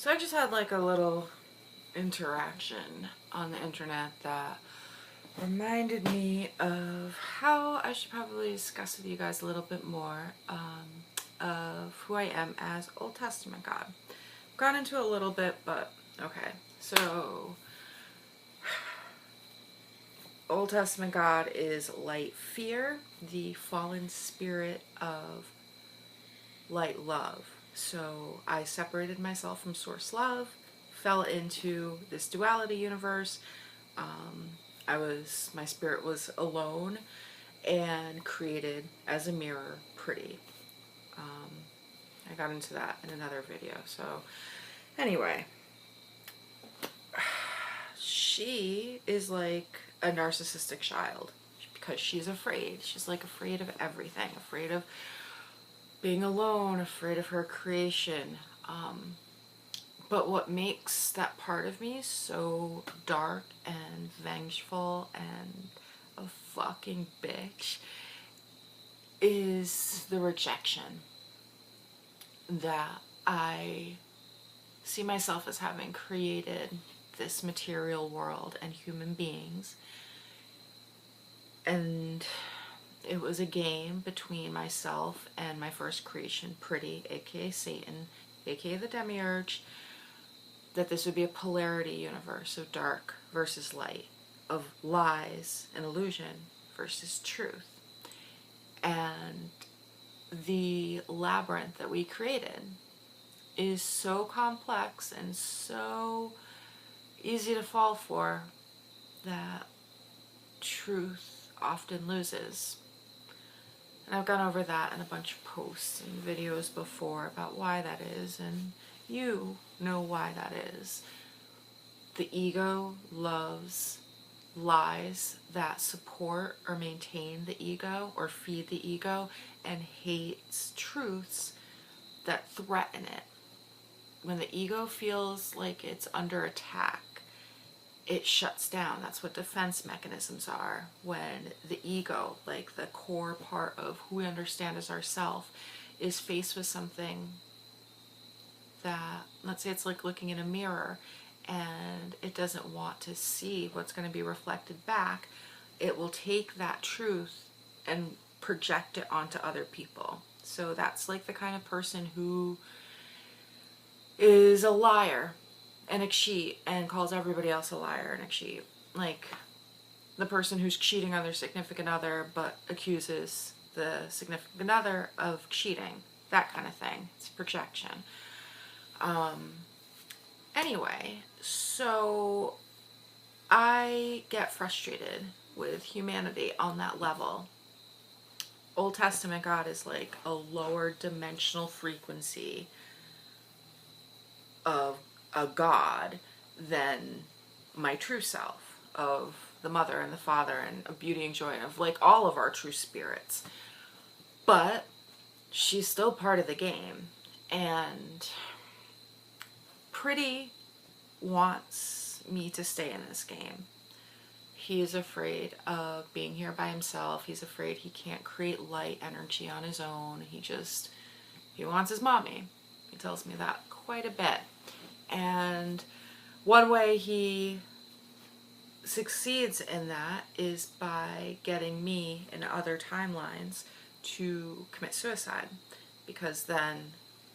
So I just had like a little interaction on the internet that reminded me of how I should probably discuss with you guys a little bit more of who I am as Old Testament God. Gone into it a little bit, but okay. So Old Testament God is light fear, the fallen spirit of light love. So I separated myself from source love, fell into this duality universe. My spirit was alone and created as a mirror pretty. I got into that in another video. So anyway, she is like a narcissistic child because she's afraid. She's like afraid of everything, afraid of being alone, afraid of her creation. But what makes that part of me so dark and vengeful and a fucking bitch is the rejection that I see myself as having created this material world and human beings. And it was a game between myself and my first creation, Pretty, aka Satan, aka the Demiurge, that this would be a polarity universe of dark versus light, of lies and illusion versus truth. And the labyrinth that we created is so complex and so easy to fall for that truth often loses. And I've gone over that in a bunch of posts and videos before about why that is, and you know why that is. The ego loves lies that support or maintain the ego or feed the ego, and hates truths that threaten it. When the ego feels like it's under attack, it shuts down. That's what defense mechanisms are. When the ego, like the core part of who we understand as ourself, is faced with something that, let's say it's like looking in a mirror and it doesn't want to see what's going to be reflected back, it will take that truth and project it onto other people. So that's like the kind of person who is a liar and a cheat and calls everybody else a liar and a cheat. Like the person who's cheating on their significant other but accuses the significant other of cheating. That kind of thing. It's projection. Anyway, so I get frustrated with humanity on that level. Old Testament God is like a lower dimensional frequency of a God than my true self, of the mother and the father and of beauty and joy and of like all of our true spirits. But she's still part of the game, and Pretty wants me to stay in this game. He is afraid of being here by himself. He's afraid he can't create light energy on his own. He wants his mommy. He tells me that quite a bit. And one way he succeeds in that is by getting me in other timelines to commit suicide, because then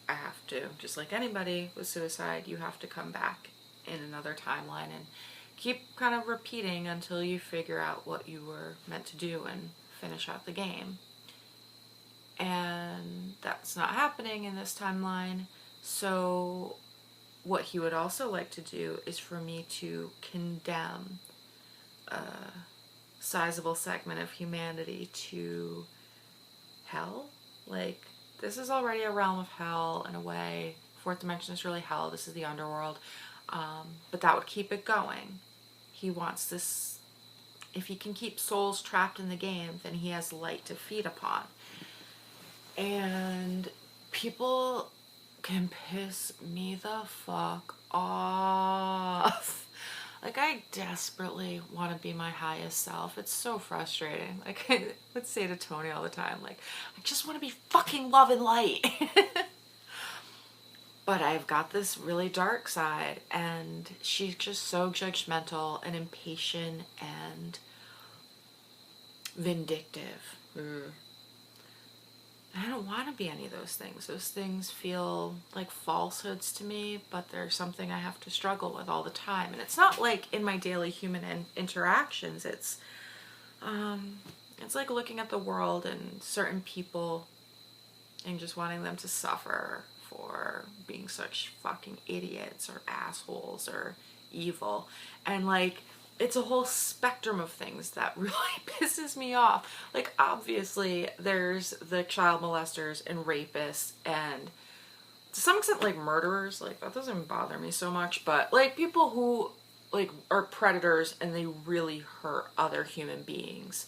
I have to, just like anybody with suicide, you have to come back in another timeline and keep kind of repeating until you figure out what you were meant to do and finish out the game. And that's not happening in this timeline. So what he would also like to do is for me to condemn a sizable segment of humanity to hell. Like, this is already a realm of hell in a way. Fourth dimension is really hell. This is the underworld. But that would keep it going. He wants this. If he can keep souls trapped in the game, then he has light to feed upon. And people can piss me the fuck off. Like, I desperately want to be my highest self. It's so frustrating. Like, I would say to Tony all the time, like, I just want to be fucking love and light. But I've got this really dark side, and she's just so judgmental and impatient and vindictive. I don't want to be any of those things. Those things feel like falsehoods to me, but they're something I have to struggle with all the time. And it's not like in my daily human interactions. It's like looking at the world and certain people and just wanting them to suffer for being such fucking idiots or assholes or evil. And like, it's a whole spectrum of things that really pisses me off. Like, obviously, there's the child molesters and rapists and to some extent, like, murderers. Like, that doesn't bother me so much. But, like, people who, like, are predators and they really hurt other human beings.